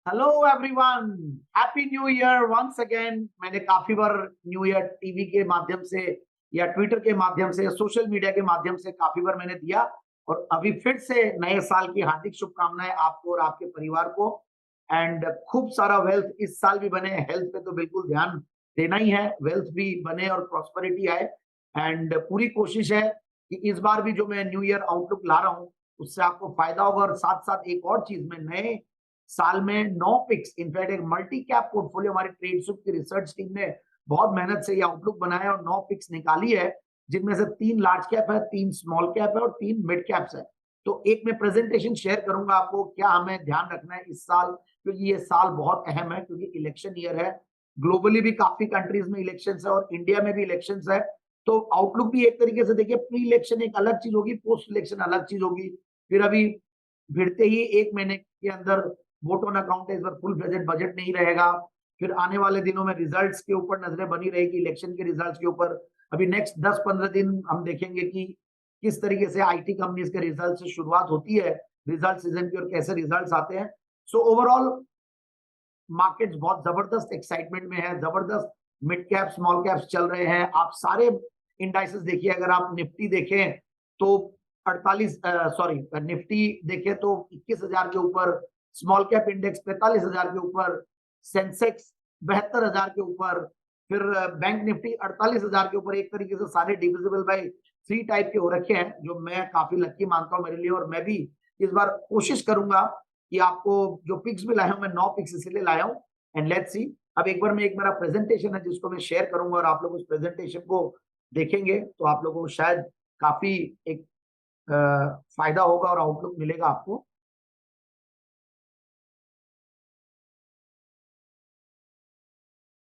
Hello everyone, happy new year once again. मैंने काफी बार new year TV के माध्यम से या ट्विटर के माध्यम से या सोशल मीडिया के माध्यम से काफी बार मैंने दिया। और अभी फिर से नए साल की हार्दिक शुभकामनाएं आपको और आपके परिवार को। एंड खूब सारा वेल्थ इस साल भी बने। हेल्थ पे तो बिल्कुल ध्यान देना ही है, वेल्थ भी बने और प्रॉस्पेरिटी आए। एंड पूरी कोशिश है कि इस बार भी जो मैं न्यू ईयर आउटलुक ला रहा हूँ उससे आपको फायदा होगा। और साथ साथ एक और चीज, में नए साल में 9 पिक्स, इनफैक्ट एक मल्टी कैप पोर्टफोलियो हमारी ट्रेडसुप की रिसर्च टीम ने बहुत मेहनत से ये आउटलुक बनाया और 9 पिक्स निकाली है, जिनमें से 3 लार्ज कैप है, 3 स्मॉल कैप है और 3 मिड कैप्स है। तो एक मैं प्रेजेंटेशन शेयर करूंगा आपको क्या हमें ध्यान रखना है इस साल, क्योंकि ये साल बहुत अहम है, क्योंकि इलेक्शन ईयर है। ग्लोबली भी काफी कंट्रीज में इलेक्शन है और इंडिया में भी इलेक्शन है। तो आउटलुक भी एक तरीके से देखिए, प्री इलेक्शन एक अलग चीज होगी, पोस्ट इलेक्शन अलग चीज होगी। फिर अभी भिड़ते ही 1 महीने के अंदर वोट ऑन अकाउंट है, इस बार फुल फ्लेजेड बजट नहीं रहेगा। फिर आने वाले दिनों में रिजल्ट्स के ऊपर नजरें बनी रहेगी, इलेक्शन के रिजल्ट्स के ऊपर। अभी नेक्स्ट 10-15 दिन हम देखेंगे कि किस तरीके से आईटी कंपनीज के रिजल्ट से शुरुआत होती है रिजल्ट सीजन की और कैसे रिजल्ट्स आते हैं। सो ओवरऑल मार्केट्स बहुत जबरदस्त एक्साइटमेंट में है, जबरदस्त मिड कैप स्मॉल कैप्स चल रहे हैं। आप सारे इंडाइसेस देखिए, अगर आप निफ्टी देखें तो 48 सॉरी निफ्टी देखें तो 21,000 के ऊपर, स्मॉल कैप इंडेक्स 45,000 के ऊपर, सेंसेक्स 72,000 के ऊपर, फिर बैंक निफ्टी 48,000 के ऊपर। एक तरीके से सारे डिविजिबल बाय 3 टाइप के हो रखे हैं, जो मैं काफी लकी मानता हूं मेरे लिए। और मैं भी इस बार कोशिश करूंगा कि आपको जो पिक्स भी लाया हूं, मैं 9 पिक्स इसलिए लाया हूं। एंड लेट्स सी, अब एक बार मैं एक मेरा प्रेजेंटेशन है जिसको मैं शेयर करूंगा और आप लोग उस प्रेजेंटेशन को देखेंगे तो आप लोगों को शायद काफी एक फायदा होगा और आउटलुक मिलेगा आपको।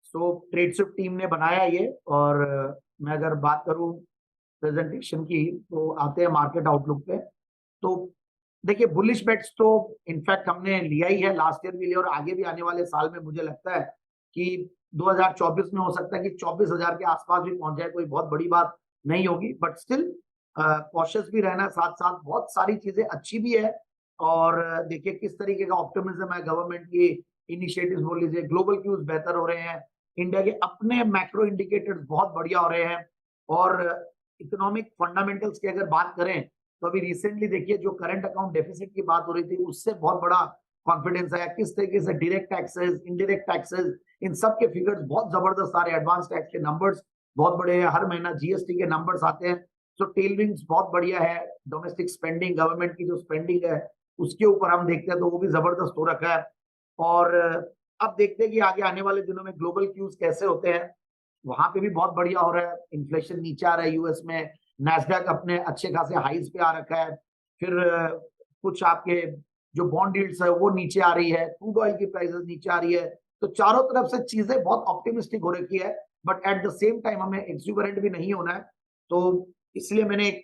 सो ट्रेडशिप टीम ने बनाया ये। और मैं अगर बात करूं प्रेजेंटेशन की, तो आते हैं मार्केट आउटलुक पे। तो देखिए, बुलिश बेट्स तो इनफैक्ट हमने लिया ही है, लास्ट ईयर भी लिया और आगे भी आने वाले साल में मुझे लगता है कि 2024 में हो सकता है कि 24,000 के आसपास भी पहुंच जाए, कोई बहुत बड़ी बात नहीं होगी। बट स्टिल कॉशियस भी रहना, साथ साथ बहुत सारी चीजें अच्छी भी है। और देखिए किस तरीके का ऑप्टिमिज्म है, गवर्नमेंट की इनिशिएटिव्स बोल लीजिए, ग्लोबल क्यूज बेहतर हो रहे हैं, इंडिया के अपने मैक्रो इंडिकेटर्स बहुत बढ़िया हो रहे हैं। और इकोनॉमिक फंडामेंटल्स की अगर बात करें तो अभी रिसेंटली देखिए जो करंट अकाउंट डेफिसिट की बात हो रही थी, उससे बहुत बड़ा कॉन्फिडेंस आया। किस तरीके से डायरेक्ट टैक्सेस, इनडायरेक्ट टैक्सेस, इन सब के फिगर्स बहुत जबरदस्त आ रहे हैं। एडवांस टैक्स के नंबर्स बहुत बड़े हैं, हर महीना जीएसटी के नंबर्स आते हैं। तो टेलविंड्स बहुत बढ़िया है। डोमेस्टिक स्पेंडिंग, गवर्नमेंट की जो स्पेंडिंग है उसके ऊपर हम देखते हैं तो वो भी जबरदस्त हो रखा है। और अब देखते हैं कि आगे आने वाले दिनों में ग्लोबल क्यूज कैसे होते हैं, वहां पे भी बहुत बढ़िया हो रहा है। इन्फ्लेशन नीचे आ रहा है यूएस में, नैस्डैक अपने अच्छे खासे हाइज पे आ रखा है। फिर कुछ आपके जो बॉन्ड यील्ड्स है वो नीचे आ रही है, क्रूड ऑयल की प्राइसेस नीचे आ रही है। तो चारों तरफ से चीजें बहुत ऑप्टिमिस्टिक हो रखी है। But at the same time हमें एक्सुबरेंट भी नहीं होना है। तो इसलिए मैंने एक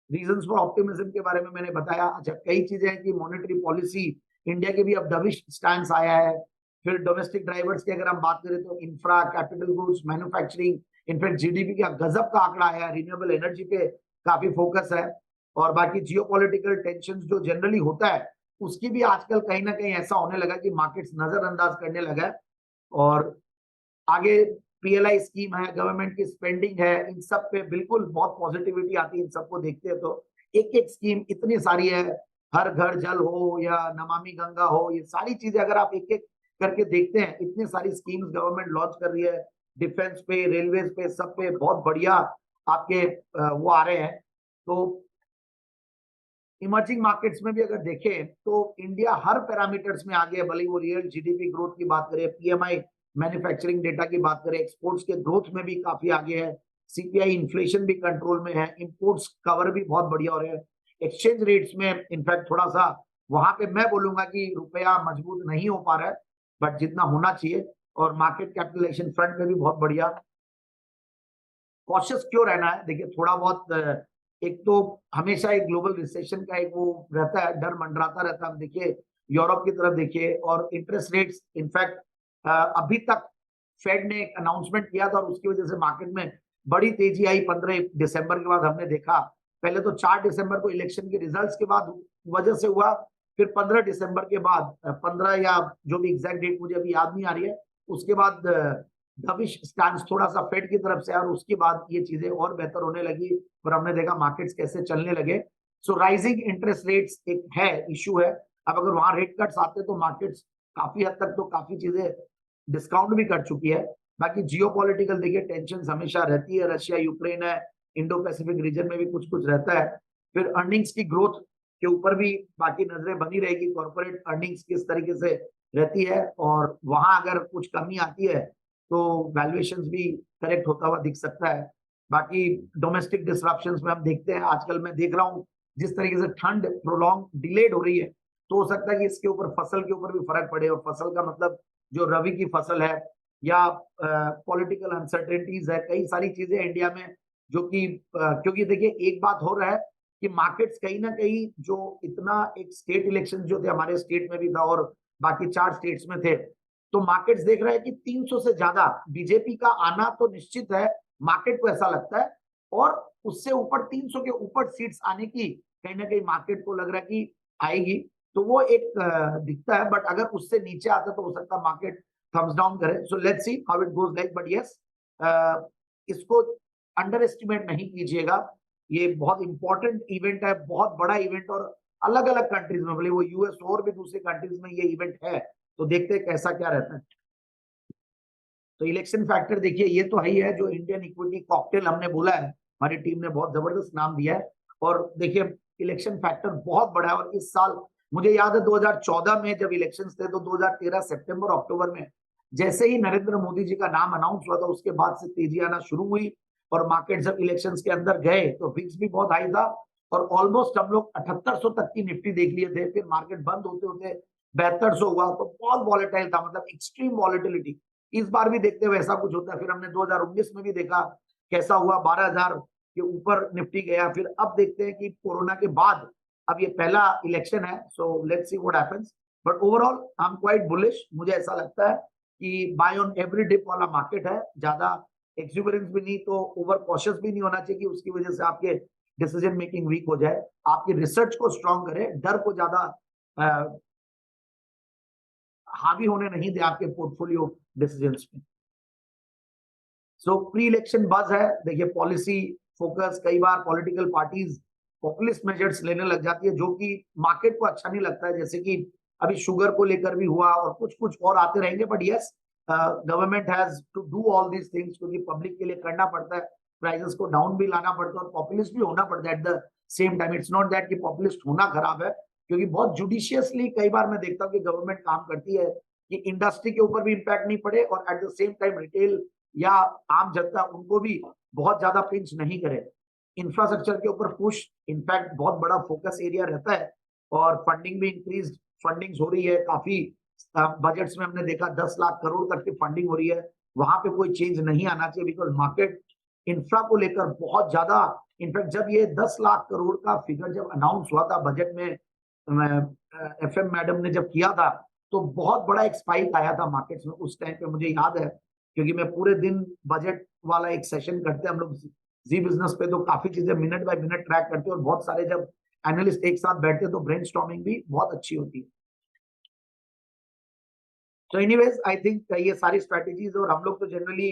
रीजंस फॉर ऑप्टिमिज्म के बारे में मैंने बताया। अच्छा, कई चीजें हैं कि मॉनेटरी पॉलिसी इंडिया के भी अब डविश स्टैंड आया है। फिर डोमेस्टिक ड्राइवर्स की अगर हम बात करें तो infra, capital goods, manufacturing, in fact GDP का गजब का आंकड़ा आया, रिन्यूएबल एनर्जी पे काफी फोकस है। और बाकी जियोपॉलिटिकल टेंशन जो जनरली होता है उसकी भी आजकल कहीं ना कहीं ऐसा होने लगा कि मार्केट्स नजरअंदाज करने लगा है। और आगे पीएलआई स्कीम है, गवर्नमेंट की स्पेंडिंग है, इन सब पे बिल्कुल बहुत पॉजिटिविटी आती है। इन सबको देखते हैं तो एक एक स्कीम इतनी सारी है, हर घर जल हो या नमामि गंगा हो, ये सारी चीजें अगर आप एक एक करके देखते हैं, इतनी सारी स्कीम्स गवर्नमेंट लॉन्च कर रही है। डिफेंस पे, रेलवे पे, सब पे बहुत बढ़िया आपके वो आ रहे हैं। तो इमर्जिंग मार्केट्स में भी अगर देखें तो इंडिया हर पैरामीटर्स में आगे है, भले वो रियल जीडीपी ग्रोथ की बात करें, पीएमआई मैन्युफैक्चरिंग डेटा की बात करें, एक्सपोर्ट्स के ग्रोथ में भी काफी आगे है, सीपीआई इन्फ्लेशन भी कंट्रोल में है, इंपोर्ट्स कवर भी बहुत बढ़िया हो रहे हैं। एक्सचेंज रेट्स में इनफैक्ट थोड़ा सा वहां पे मैं बोलूंगा कि रुपया मजबूत नहीं हो पा रहा है, बट जितना होना चाहिए। और मार्केट कैपिटलाइजेशन फ्रंट में भी बहुत बढ़िया। कॉशियस क्यों रहना है, देखिए थोड़ा बहुत एक तो हमेशा एक ग्लोबल रिसेशन का एक वो रहता है, डर मंडराता रहता है। देखिए यूरोप की तरफ देखिए, और इंटरेस्ट रेट्स इनफैक्ट अभी तक फेड ने एक अनाउंसमेंट किया था और उसकी वजह से मार्केट में बड़ी तेजी आई 15 दिसंबर के बाद। हमने देखा पहले तो 4 दिसंबर को इलेक्शन के रिजल्ट्स के बाद वजह से हुआ, फिर 15 दिसंबर के बाद 15 या जो भी एग्जैक्ट डेट मुझे अभी याद नहीं आ रही है, उसके बाद डविश स्टांस थोड़ा सा फेड की तरफ से, और उसके बाद ये चीजें और बेहतर होने लगी और हमने देखा मार्केट्स कैसे चलने लगे। सो राइजिंग इंटरेस्ट रेट्स एक है, इशू है। अब अगर वहां रेट कट्स आते तो मार्केट्स काफी हद तक तो काफी चीजें डिस्काउंट भी कर चुकी है। बाकी जियो पॉलिटिकल देखिए टेंशन हमेशा रहती है, रशिया यूक्रेन है, इंडो पैसिफिक रीजन में भी कुछ कुछ रहता है। फिर अर्निंग्स की ग्रोथ के ऊपर भी बाकी नजरें बनी रहेगी, कॉर्पोरेट अर्निंग्स किस तरीके से रहती है, और वहां अगर कुछ कमी आती है तो वैल्यूएशंस भी करेक्ट होता हुआ दिख सकता है। बाकी डोमेस्टिक डिसरप्शंस में हम देखते हैं, आजकल मैं देख रहा हूँ जिस तरीके से ठंड प्रोलॉन्ग डिलेड हो रही है, तो हो सकता है कि इसके ऊपर फसल के ऊपर भी फर्क पड़े, और फसल का मतलब जो रवि की फसल है या पॉलिटिकल अनसर्टेनिटीज है, कई सारी चीजें इंडिया में जो कि क्योंकि देखिए एक बात हो रहा है कि मार्केट्स कहीं ना कहीं जो इतना एक स्टेट इलेक्शन जो थे, हमारे स्टेट में भी था और बाकी 4 स्टेट्स में थे, तो मार्केट्स देख रहे हैं कि 300 से ज्यादा बीजेपी का आना तो निश्चित है, मार्केट को ऐसा लगता है, और उससे ऊपर 300 के ऊपर सीट्स आने की कहीं ना कहीं मार्केट को लग रहा है कि आएगी, तो वो एक दिखता है। बट अगर उससे नीचे आता तो हो सकता है मार्केट थम्स डाउन करे। So let's see how it goes like, but yes इसको अंडर एस्टिमेट नहीं कीजिएगा, ये बहुत इंपॉर्टेंट इवेंट है, बहुत बड़ा इवेंट, और अलग अलग कंट्रीज में, भले वो यूएस और भी दूसरे कंट्रीज में ये इवेंट है, तो देखते हैं कैसा क्या रहता है। तो इलेक्शन फैक्टर देखिए ये तो है ही है, जो इंडियन इक्विटी कॉकटेल हमने बोला है, हमारी टीम ने बहुत जबरदस्त नाम दिया है। और देखिए इलेक्शन फैक्टर बहुत बड़ा है, और इस साल मुझे याद है 2014 में जब इलेक्शंस थे, तो 2013 सितंबर अक्टूबर में जैसे ही नरेंद्र मोदी जी का नाम अनाउंस हुआ था, उसके बाद से तेजी आना शुरू हुई, और मार्केट जब इलेक्शंस के अंदर गए तो विक्स भी बहुत हाई था, और ऑलमोस्ट हम लोग 7800 तक की निफ्टी देख लिए थे। फिर मार्केट बंद होते होते 7200 हुआ, तो बहुत वॉलेटाइल था, मतलब एक्सट्रीम वॉलेटिलिटी। इस बार भी देखते हुए ऐसा कुछ होता है। फिर हमने 2019 में भी देखा कैसा हुआ, 12,000 के ऊपर निफ्टी गया। फिर अब देखते हैं कि कोरोना के बाद अब ये पहला इलेक्शन है, so let's see what happens. But overall I am quite bullish, मुझे ऐसा लगता है कि बाय ऑन एवरी डिप वाला मार्केट है, ज्यादा एक्सुबरेंस भी नहीं तो ओवर कॉशियस भी नहीं होना चाहिए कि उसकी वजह से आपके डिसीजन मेकिंग वीक हो जाए। आपकी रिसर्च को स्ट्रॉन्ग करें, डर को ज्यादा हावी होने नहीं दे आपके पोर्टफोलियो डिसीजंस में। सो प्री इलेक्शन बज है, देखिए पॉलिसी फोकस, कई बार पॉलिटिकल पार्टीज पॉपुलिस्ट मेजर्स लेने लग जाती है जो कि मार्केट को अच्छा नहीं लगता है, जैसे कि अभी शुगर को लेकर भी हुआ, और कुछ कुछ और आते रहेंगे। But yes, government has to do all these things, क्योंकि पब्लिक के लिए करना पड़ता है, प्राइसेस को डाउन भी लाना पड़ता है और पॉपुलिस्ट भी होना पड़ता है at the same time. It's not that कि पॉपुलिस्ट होना खराब है, क्योंकि बहुत जुडिशियसली कई बार मैं देखता हूँ कि गवर्नमेंट काम करती है कि इंडस्ट्री के ऊपर भी इंपैक्ट नहीं पड़े, और at the same time retail या आम जनता उनको भी बहुत ज्यादा पिंच नहीं करे। इंफ्रास्ट्रक्चर के ऊपर पुश इनफैक्ट बहुत बड़ा फोकस एरिया रहता है, और फंडिंग भी इंक्रीज फंडिंग हो रही है काफी। बजट्स में हमने देखा 10 लाख करोड़ तक की फंडिंग हो रही है, वहां पे कोई चेंज नहीं आना चाहिए, बिकॉज मार्केट इंफ्रा को लेकर बहुत ज्यादा, इनफैक्ट जब ये 10 लाख करोड़ का फिगर जब अनाउंस हुआ था बजट में, एफएम मैडम ने जब किया था, तो बहुत बड़ा एक स्पाइक आया था मार्केट्स में उस टाइम पे, मुझे याद है, क्योंकि मैं पूरे दिन बजट वाला एक सेशन करते हैं हम लोग जी बिजनेस पे, तो काफी चीजें मिनट बाय मिनट ट्रैक करते हैं, और बहुत सारे जब एनालिस्ट एक साथ बैठते हैं तो ब्रेनस्टॉर्मिंग भी बहुत अच्छी होती है। तो एनीवेज आई थिंक ये सारी स्ट्रेटेजीज, और हम लोग तो जनरली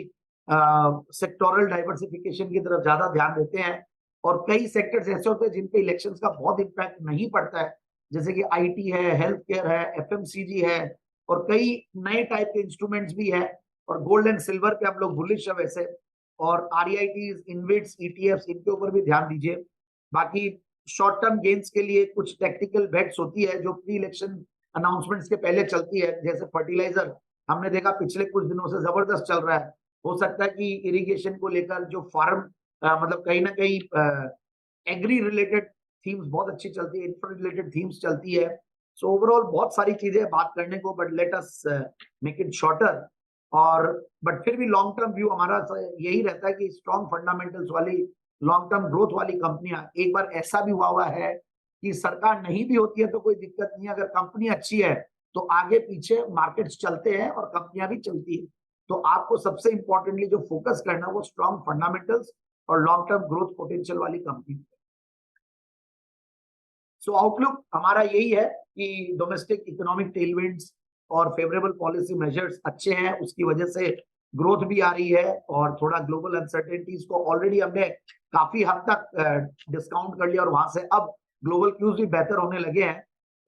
सेक्टोरल डाइवर्सिफिकेशन की तरफ ज्यादा ध्यान देते हैं, और कई सेक्टर्स ऐसे होते हैं जिन पे इलेक्शंस का बहुत इंपैक्ट नहीं पड़ता है, जैसे कि आईटी है, हेल्थ केयर है, एफएमसीजी है, और कई नए टाइप के इंस्ट्रूमेंट्स भी है, और गोल्ड एंड सिल्वर पे हम लोग बुलिश है वैसे, और आरईआईटीज, इनविट्स, ईटीएफ्स, इनके ऊपर भी ध्यान दीजिए। बाकी शॉर्ट टर्म गेन्स के लिए कुछ टेक्निकल बेट्स होती है जो प्री इलेक्शन अनाउंसमेंट्स के पहले चलती है, जैसे फर्टिलाइजर हमने देखा पिछले कुछ दिनों से जबरदस्त चल रहा है। हो सकता है कि इरिगेशन को लेकर जो फार्म मतलब कहीं ना कहीं एग्री रिलेटेड थीम्स बहुत अच्छी चलती है, इंफ्रा रिलेटेड थीम्स चलती है। सो ओवरऑल बहुत सारी चीजें बात करने को, but let us make it shorter. और बट फिर भी लॉन्ग टर्म व्यू हमारा यही रहता है कि स्ट्रॉन्ग फंडामेंटल्स वाली, लॉन्ग टर्म ग्रोथ वाली कंपनियां, एक बार ऐसा भी हुआ है कि सरकार नहीं भी होती है तो कोई दिक्कत नहीं है, अगर कंपनी अच्छी है तो आगे पीछे मार्केट्स चलते हैं और कंपनियां भी चलती है। तो आपको सबसे इंपॉर्टेंटली जो फोकस करना है वो स्ट्रॉन्ग फंडामेंटल्स और लॉन्ग टर्म ग्रोथ पोटेंशियल वाली कंपनी। सो आउटलुक हमारा यही है कि डोमेस्टिक इकोनॉमिक टेलविंड्स और फेवरेबल पॉलिसी मेजर्स अच्छे हैं, उसकी वजह से ग्रोथ भी आ रही है और थोड़ा ग्लोबल अनसर्टेनिटीज को ऑलरेडी हमने काफी हद तक डिस्काउंट कर लिया और वहां से अब ग्लोबल क्यूज भी बेहतर होने लगे हैं।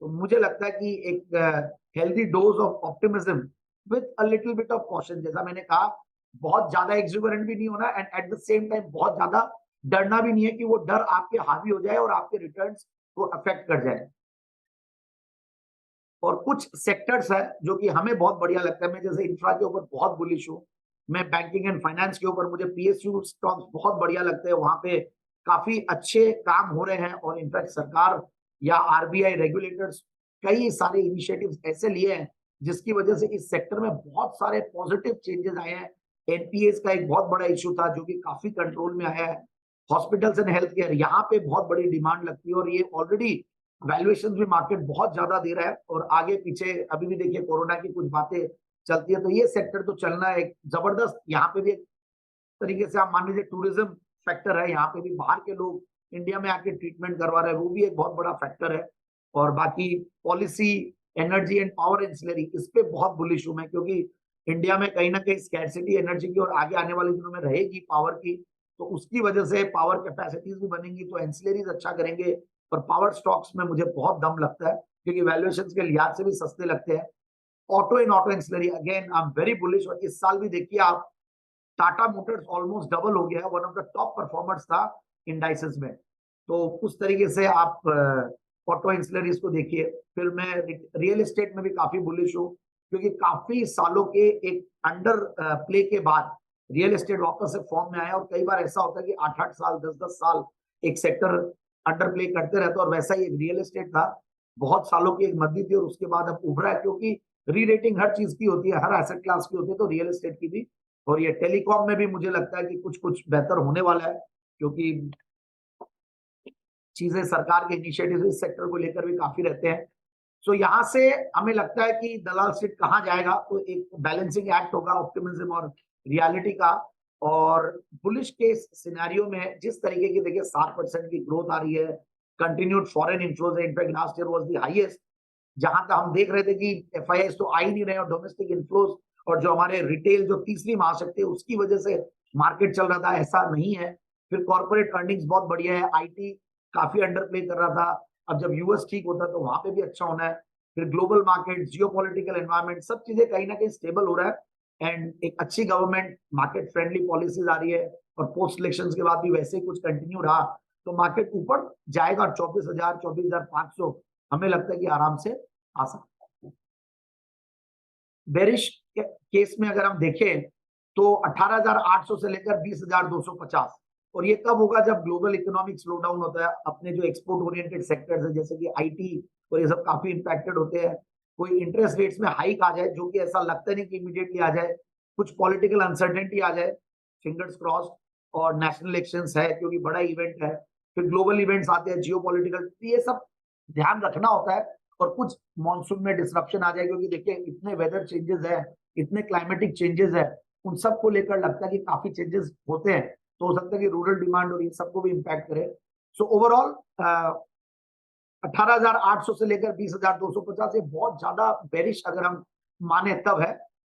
तो मुझे लगता है कि एक healthy dose of optimism with a little bit of caution, जैसा मैंने कहा, बहुत ज्यादा एक्सुबरेंट भी नहीं होना and at the same time बहुत ज्यादा डरना भी नहीं है कि वो डर आपके हावी हो जाए और आपके रिटर्न्स को अफेक्ट कर जाए। और कुछ सेक्टर्स है जो कि हमें बहुत बढ़िया लगता है। मैं जैसे इंफ्रा के ऊपर बहुत बुलिश हूँ, मैं बैंकिंग एंड फाइनेंस के ऊपर, मुझे पीएसयू स्टॉक्स बहुत बढ़िया लगते हैं, वहां पे काफी अच्छे काम हो रहे हैं और इनफैक्ट सरकार या आरबीआई रेगुलेटर्स कई सारे इनिशिएटिव्स ऐसे लिए हैं जिसकी वजह से इस सेक्टर में बहुत सारे पॉजिटिव चेंजेस आए हैं। एनपीएस का एक बहुत बड़ा इशू था जो कि काफी कंट्रोल में आया है। हॉस्पिटल्स एंड हेल्थ केयर, यहाँ पे बहुत बड़ी डिमांड लगती है और ये ऑलरेडी वैल्यूएशन भी मार्केट बहुत ज्यादा दे रहा है और आगे पीछे अभी भी देखिए कोरोना की कुछ बातें चलती है, तो ये सेक्टर तो चलना है एक जबरदस्त। यहाँ पे भी एक तरीके से आप मान लीजिए टूरिज्म फैक्टर है, यहाँ पे भी बाहर के लोग इंडिया में आके ट्रीटमेंट करवा रहे हैं, वो भी एक बहुत बड़ा फैक्टर है। और बाकी policy, energy and power ancillary, इस पे बहुत बुलिश हूं मैं, क्योंकि इंडिया में कहीं ना कहीं स्कैरसिटी एनर्जी की और आगे आने वाले दिनों में रहेगी पावर की, तो उसकी वजह से पावर कैपेसिटीज भी बनेंगी, तो एंसिलरीज अच्छा करेंगे। और पावर स्टॉक्स में मुझे बहुत दम लगता है क्योंकि वैल्यूएशन के लिहाज से भी सस्ते लगते हैं। Auto in auto ancillary again I am very bullish, और इस साल भी देखिए आप, टाटा मोटर्स ऑलमोस्ट डबल हो गया है, one of the top performers था इंडाइसेस में। तो उस तरीके से आप ऑटो इंसलरीज को देखिए। फिर मैं रियल एस्टेट में भी काफी बुलिश हूँ क्योंकि काफी सालों के एक अंडर प्ले के बाद रियल एस्टेट वापस से फॉर्म में आया, और कई बार ऐसा होता है कि 8-8 साल 10-10 साल एक सेक्टर अंडर प्ले करते रहते, और वैसा ही एक रियल एस्टेट था, बहुत सालों की एक मद्दी थी और उसके बाद अब उभरा है, क्योंकि री रेटिंग हर चीज की होती है, हर एसेट क्लास की होती है, तो रियल एस्टेट की भी। और ये टेलीकॉम में भी मुझे लगता है कि कुछ कुछ बेहतर होने वाला है, क्योंकि चीजें सरकार के इनिशिएटिव इस सेक्टर को लेकर भी काफी रहते हैं। सो यहाँ से हमें लगता है कि दलाल स्ट्रीट कहाँ जाएगा, तो एक बैलेंसिंग एक्ट होगा ऑप्टिमिज्म और रियलिटी का। और बुलिश केस सिनेरियो में जिस तरीके की देखिए 7% की ग्रोथ आ रही है, कंटिन्यूड फॉरेन इन्फ्लोज है, in fact last year was the highest, जहां तक हम देख रहे थे कि एफआईआई तो आ ही नहीं रहे और डोमेस्टिक इन्फ्लोज और जो हमारे रिटेल जो तीसरी महाशक्ति है उसकी वजह से मार्केट चल रहा था, ऐसा नहीं है। फिर कॉर्पोरेट अर्निंग्स बहुत बढ़िया है, आईटी काफी अंडर प्ले कर रहा था, अब जब यूएस ठीक होता है तो वहां पे भी अच्छा होना है। फिर ग्लोबल मार्केट, जियोपॉलिटिकल एनवायरनमेंट, सब चीजें कहीं ना कहीं स्टेबल हो रहा है एंड एक अच्छी गवर्नमेंट, मार्केट फ्रेंडली पॉलिसीज आ रही है, और पोस्ट इलेक्शन के बाद भी वैसे ही कुछ कंटिन्यू रहा तो मार्केट ऊपर जाएगा। 24,000 24,500 हमें लगता है कि आराम से आ सकता है। बेरिश केस में अगर हम देखें तो 18,800 से लेकर 20,250, और ये कब होगा, जब ग्लोबल इकोनॉमिक स्लो डाउन होता है, अपने जो एक्सपोर्ट ओरिएंटेड सेक्टर्स है जैसे कि आईटी और ये सब काफी इंपैक्टेड होते हैं, कोई इंटरेस्ट रेट्स में हाइक आ जाए, जो कि ऐसा लगता नहीं कि इमीडिएटली आ जाए, कुछ पॉलिटिकल अनसर्टेनिटी आ जाए, फिंगर्स क्रॉस्ड, और नेशनल इलेक्शंस है क्योंकि बड़ा इवेंट है, फिर ग्लोबल इवेंट्स आते हैं, जियोपॉलिटिकल, ये सब ध्यान रखना होता है। और कुछ मॉनसून में डिसरप्शन आ जाए, क्योंकि देखिए इतने वेदर चेंजेस है, इतने क्लाइमेटिक चेंजेस है, उन सबको लेकर लगता है कि काफी चेंजेस होते हैं, तो हो सकता है कि रूरल डिमांड और इन सबको भी इम्पैक्ट करे। सो ओवरऑल 18,800 से लेकर 20,250 ये बहुत ज्यादा बेरिश अगर हम माने तब है।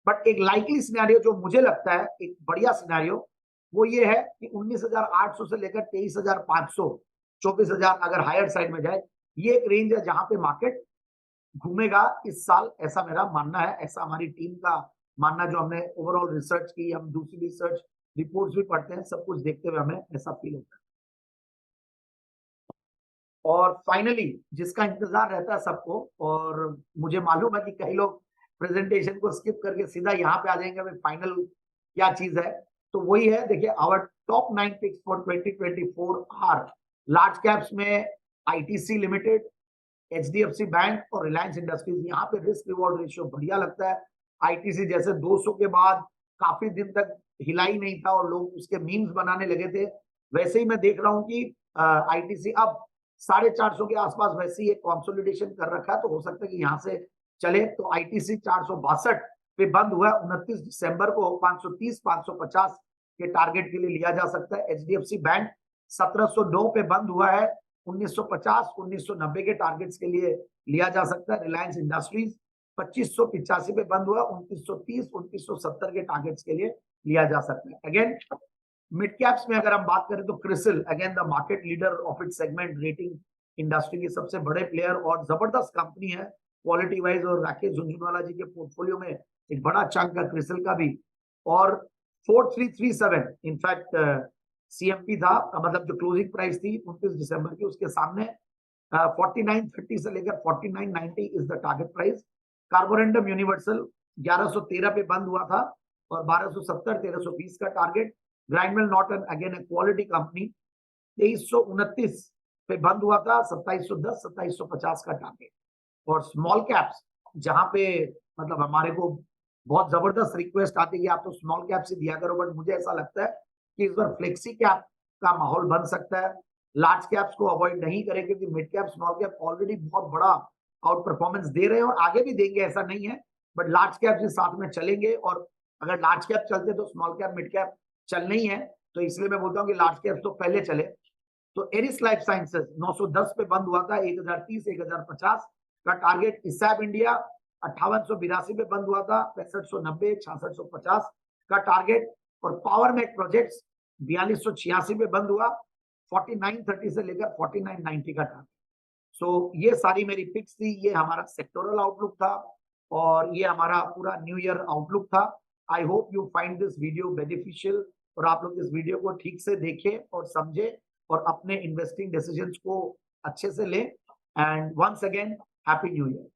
बट एक लाइकली सिनेरियो जो मुझे लगता है एक बढ़िया सिनेरियो, वो ये है कि 19,800 से लेकर 23,500, 24,000 अगर हायर साइड में जाए, ये एक रेंज है जहां पे मार्केट घूमेगा इस साल, ऐसा मेरा मानना है, ऐसा हमारी टीम का मानना, जो हमने ओवरऑल रिसर्च की, हम दूसरी रिसर्च रिपोर्ट्स भी पढ़ते हैं, सब कुछ देखते हुए हमें ऐसा फील होता है। और फाइनली जिसका इंतजार रहता है सबको, और मुझे मालूम है कि कई लोग प्रेजेंटेशन को स्किप करके सीधा यहाँ पे आ जाएंगे, फाइनल क्या चीज है, तो वही है, देखिए our top 9 picks for 2024 are large caps में आईटीसी लिमिटेड, एचडीएफसी बैंक और रिलायंस इंडस्ट्रीज। यहाँ पे रिस्क रिवॉर्ड रेशियो बढ़िया लगता है। आईटीसी जैसे 200 के बाद काफी दिन तक हिला ही नहीं था और लोग उसके मीम्स बनाने लगे थे, वैसे ही मैं देख रहा हूँ कि आईटीसी अब 450 के आसपास वैसे ही एक कंसोलिडेशन कर रखा है, तो हो सकता है कि यहाँ से चले। तो आईटीसी 462 पे बंद हुआ, 29 दिसंबर को 530 550 के टारगेट के लिए लिया जा सकता है। एचडीएफसी बैंक 1709 पे बंद हुआ है, 1950 1990 के टारगेट्स के लिए लिया जा सकता है। रिलायंस इंडस्ट्रीज 2585 पे बंद हुआ, 2930 2970 के टारगेट्स के लिए लिया जा सकता है। अगेन मिड कैप्स में अगर हम बात करें तो CRISIL again the market leader of it segment, rating industry के सबसे बड़े प्लेयर और जबरदस्त कंपनी है क्वालिटी वाइज, और राकेश झुंझुनवाला जी के पोर्टफोलियो में एक बड़ा चंक है क्रिसिल का भी। और 4337 इनफैक्ट सीएमपी था, मतलब जो क्लोजिंग प्राइस थी 29 दिसंबर की, उसके सामने 4930 से लेकर 4990 is the target price. Carborundum universal 1113 पे बंद हुआ था और 1270 1320 का टारगेट। ग्राइंडवेल नॉर्टन अगेन ए क्वालिटी कंपनी 2329 पे बंद हुआ था, 2710 2750 का टारगेट। और स्मॉल कैप्स जहां पे मतलब हमारे को बहुत जबरदस्त रिक्वेस्ट आती है कि आप तो स्मॉल कैप से दिया करो, बट मुझे ऐसा लगता है कि इस बार फ्लेक्सी कैप का माहौल बन सकता है। लार्ज कैप्स को अवॉइड नहीं करें क्योंकि mid cap small cap already बहुत बड़ा आउट परफॉर्मेंस दे रहे हैं और आगे भी देंगे, ऐसा नहीं है, बट लार्ज कैप भी साथ में चलेंगे। और अगर लार्ज कैप चलते तो स्मॉल कैप मिड कैप चलना ही है, तो इसलिए मैं बोलता हूँ कि लार्ज कैप तो पहले चले। तो एरिस लाइफ साइंसेस 910 पे बंद हुआ था, 1030 1050 का टारगेट। इसैप इंडिया 5882 पे बंद हुआ था, 6590 6650 का टारगेट। और पावर मैक प्रोजेक्ट्स 4286 पे बंद हुआ, 4930 से लेकर 4990 का टारगेट। सो ये सारी मेरी पिक्स थी, ये हमारा सेक्टोरल आउटलुक था और ये हमारा पूरा न्यू ईयर आउटलुक था। I hope you find this video beneficial और आप लोग इस वीडियो को ठीक से देखें और समझें और अपने इन्वेस्टिंग डिसीजंस को अच्छे से लें। And once again happy new year.